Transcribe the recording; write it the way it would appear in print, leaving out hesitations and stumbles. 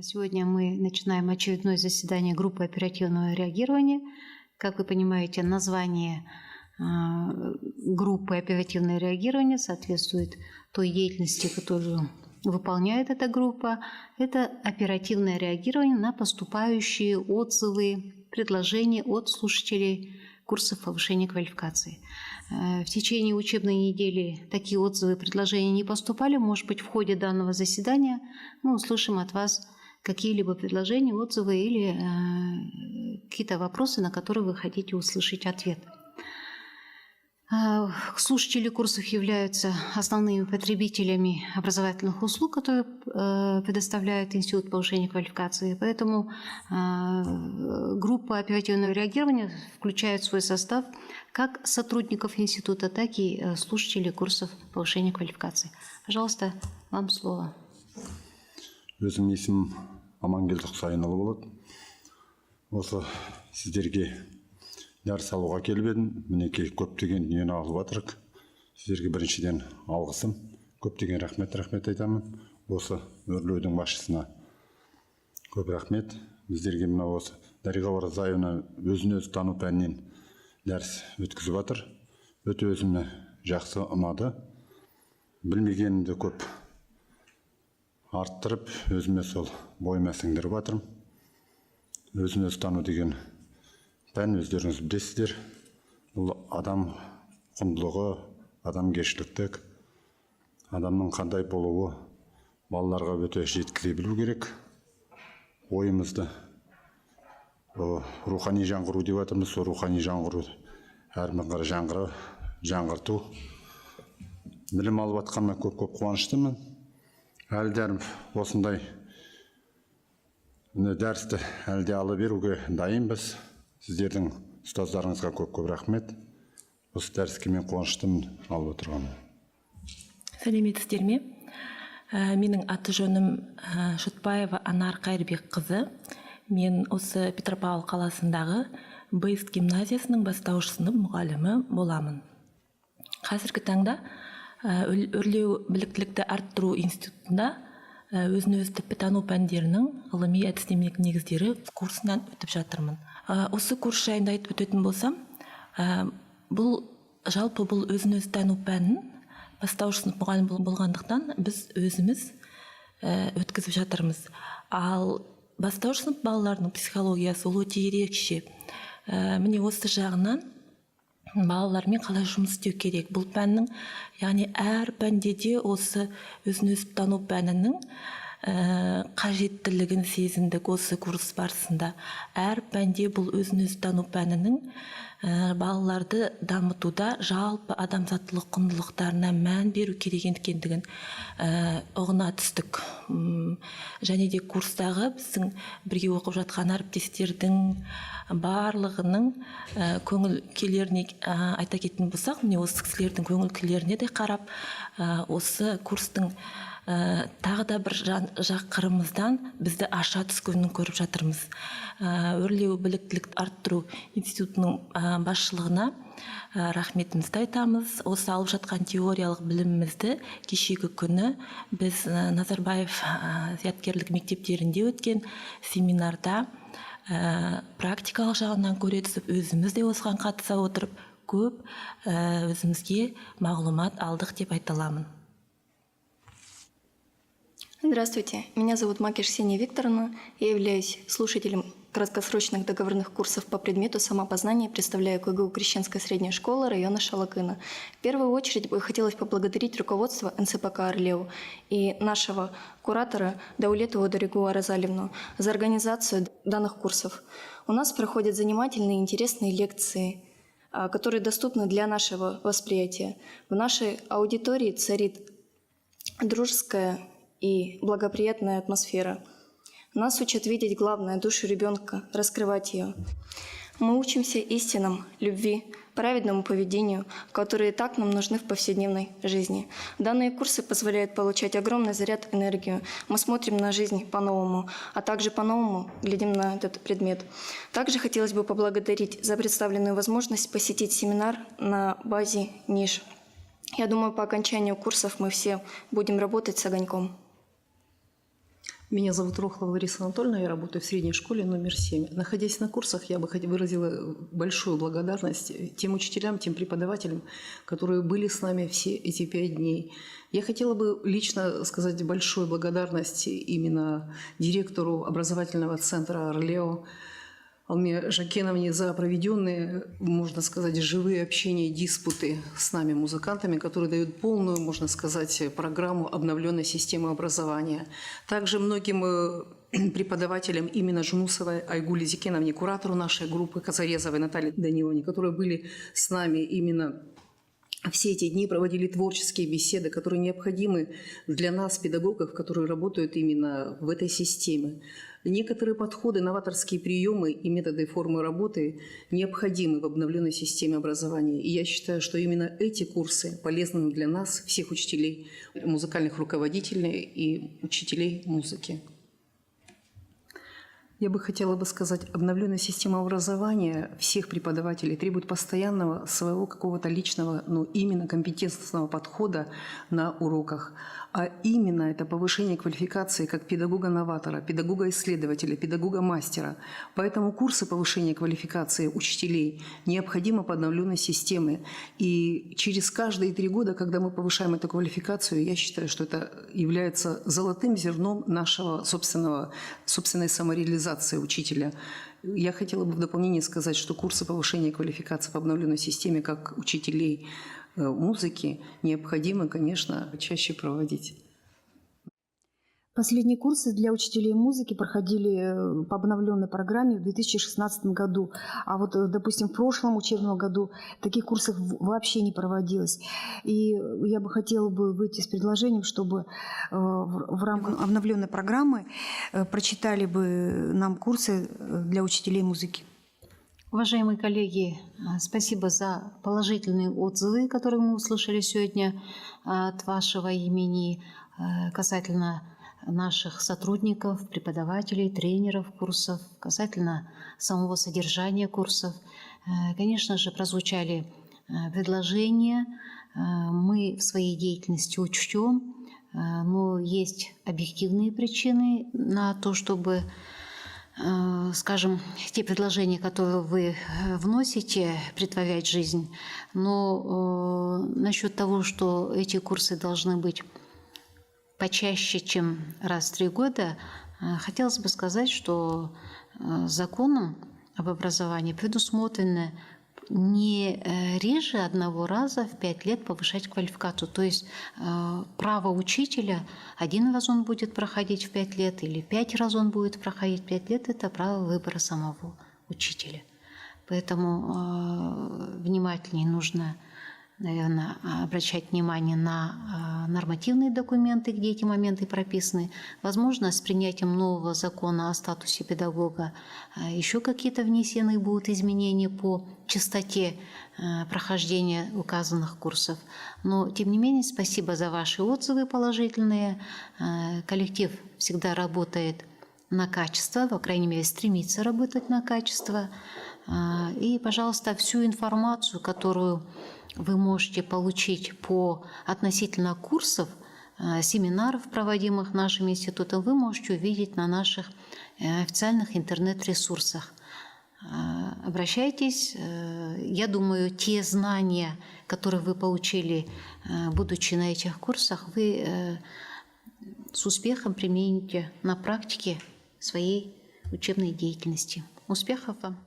Сегодня мы начинаем очередное заседание группы оперативного реагирования. Как вы понимаете, название группы оперативного реагирования соответствует той деятельности, которую выполняет эта группа. Это оперативное реагирование на поступающие отзывы, предложения от слушателей курсов повышения квалификации. В течение учебной недели такие отзывы и предложения не поступали. Может быть, в ходе данного заседания мы услышим от вас какие-либо предложения, отзывы или какие-то вопросы, на которые вы хотите услышать ответ. Слушатели курсов являются основными потребителями образовательных услуг, которые предоставляет Институт повышения квалификации. Поэтому группа оперативного реагирования включает в свой состав как сотрудников института, так и слушателей курсов повышения квалификации. Пожалуйста, вам слово. Өзім есім Амангелді Құсайынұлы болады. Осы сіздерге дәріс алуға келіп едім. Мінекей көптеген дүниені алып жатырық. Сіздерге біріншіден алғысым, көптеген рахмет айтамын. Осы өрлеудің басшысына көп рахмет. Біздерге мына осы Дариға Оразаевна өзін-өзі тану пәнінен дәріс өткізіп жатыр. Өте өзіме жақсы ұнады. Білмегенімді көп арттырып, өзіме сол бойыма сіңдіріп жатырмын. Өзін-өзі тану деген пән, өздеріңіз білесіздер. Бұл адам құндылығы, адамгершіліктік, адамның қандай болуы балаларға өте жеткізе білу керек. Ойымызды рухани жаңғыру деп жатырмыз. Сол рухани жаңғыру әрмен қарай жаңғырту. Білім алып жатқаныма көп қуаныштымын. Әлі дәрім осындай дәрісті әлде алып беруге дайынбыз. Сіздердің ұстаздарыңызға көп рахмет. Осы дәріске мен қуаныштымын алып отырғаныма. Сәлеметсіздер ме? Менің аты жөнім Шытбаева Анар Қайырбек қызы. Мен осы Петропавл қаласындағы БС гимназиясының бастауыш сынып мұғалімі боламын. Қазіргі таңда өрлеу біліктілікті арттыру институтында өзін-өзі тіпті тану пәндерінің ғылыми әдістемелік негіздері курсынан өтіп жатырмын. Осы курс жайында айтып өтетін болсам, жалпы бұл өзін-өзі тану пәнін бастауыш сынып мұғалім болғандықтан біз өзіміз өткізіп жатырмыз. Ал бастауыш сынып балалардың психологиясы ол өте ерекше. Міне осы жағынан балалармен қалай жұмыс істеу керек? Бұл пәннің, яғни әр пәнде де осы өзін-өзі тану пәнінің қажеттілігін сезіндік осы курс барысында. Әр пәнде бұл өзін-өзі тану пәнінің балаларды дамытуда жалпы адамзаттылық құндылықтарына мән беру керек екендігін ұғына түстік. Және де курстағы біздің бірге оқып жатқан әріптестердің барлығының көңіл күйлеріне айта кететін болсақ, міне осы кісілердің көңіл күйлеріне де қарап, осы курстың тағы да бір жақ қырымыздан бізді аша түскенін көріп жатырмыз. Өрлеу біліктілікті арттыру институтының басшылығына рахметімізді айтамыз. Осы алып жатқан теориялық білімімізді кешегі күні біз Назарбаев зияткерлік мектептерінде өткен семинарда практикалық жағынан көре түсіп, өзіміз де осыған қатыса отырып, көп өзімізге мағлұмат алдық деп айта аламын. Здравствуйте, меня зовут Макиш Ксения Викторовна. Я являюсь слушателем краткосрочных договорных курсов по предмету самопознания, представляю КГУ Крещенская средняя школа района Шалакына. В первую очередь бы хотелось поблагодарить руководство НСПК «Орлеу» и нашего куратора Даулетову Даригу Оразалевну за организацию данных курсов. У нас проходят занимательные и интересные лекции, которые доступны для нашего восприятия. В нашей аудитории царит дружеская и благоприятная атмосфера. Нас учат видеть главное, душу ребенка, раскрывать ее. Мы учимся истинам, любви, праведному поведению, которые так нам нужны в повседневной жизни. Данные курсы позволяют получать огромный заряд энергии. Мы смотрим на жизнь по-новому, а также по-новому глядим на этот предмет. Также хотелось бы поблагодарить за представленную возможность посетить семинар на базе НИШ. Я думаю, по окончанию курсов мы все будем работать с огоньком. Меня зовут Рохлова Лариса Анатольевна, я работаю в средней школе номер 7. Находясь на курсах, я бы выразила большую благодарность тем учителям, тем преподавателям, которые были с нами все эти 5 дней. Я хотела бы лично сказать большую благодарность именно директору образовательного центра «Орлео» Алме Жакеновне за проведенные, можно сказать, живые общения, диспуты с нами, музыкантами, которые дают полную, можно сказать, программу обновленной системы образования. Также многим преподавателям именно Жунусовой Айгуле Зикеновне, куратору нашей группы, Казарезовой Наталье Даниловне, которые были с нами именно все эти дни, проводили творческие беседы, которые необходимы для нас, педагогов, которые работают именно в этой системе. Некоторые подходы, новаторские приемы и методы формы работы необходимы в обновленной системе образования. И я считаю, что именно эти курсы полезны для нас, всех учителей, музыкальных руководителей и учителей музыки. Я бы хотела сказать, обновленная система образования всех преподавателей требует постоянного своего какого-то личного, но именно компетентного подхода на уроках. А именно это повышение квалификации как педагога-новатора, педагога-исследователя, педагога-мастера. Поэтому курсы повышения квалификации учителей необходимы по обновленной системе. И через каждые 3 года, когда мы повышаем эту квалификацию, я считаю, что это является золотым зерном нашего собственной самореализации учителя. Я хотела бы в дополнение сказать, что курсы повышения квалификации в обновленной системе как учителей музыки необходимо, конечно, чаще проводить. Последние курсы для учителей музыки проходили по обновленной программе в 2016 году. А вот, допустим, в прошлом учебном году таких курсов вообще не проводилось. И я бы хотела выйти с предложением, чтобы в рамках обновленной программы прочитали бы нам курсы для учителей музыки. Уважаемые коллеги, спасибо за положительные отзывы, которые мы услышали сегодня от вашего имени касательно наших сотрудников, преподавателей, тренеров курсов, касательно самого содержания курсов. Конечно же, прозвучали предложения, мы в своей деятельности учтем, но есть объективные причины на то, чтобы, скажем, те предложения, которые вы вносите, претворять в жизнь. Но насчет того, что эти курсы должны быть почаще, чем раз в 3 года, хотелось бы сказать, что законом об образовании предусмотрено не реже 1 раза в 5 лет повышать квалификацию. То есть право учителя 1 раз он будет проходить в 5 лет или 5 раз он будет проходить 5 лет, это право выбора самого учителя. Поэтому внимательнее нужно, наверное, обращать внимание на нормативные документы, где эти моменты прописаны. Возможно, с принятием нового закона о статусе педагога еще какие-то внесены будут изменения по частоте прохождения указанных курсов. Но, тем не менее, спасибо за ваши отзывы положительные. Коллектив всегда работает на качество, по крайней мере, стремится работать на качество. И, пожалуйста, всю информацию, которую вы можете получить относительно курсов, семинаров, проводимых нашим институтом, вы можете увидеть на наших официальных интернет-ресурсах. Обращайтесь. Я думаю, те знания, которые вы получили, будучи на этих курсах, вы с успехом примените на практике своей учебной деятельности. Успехов вам!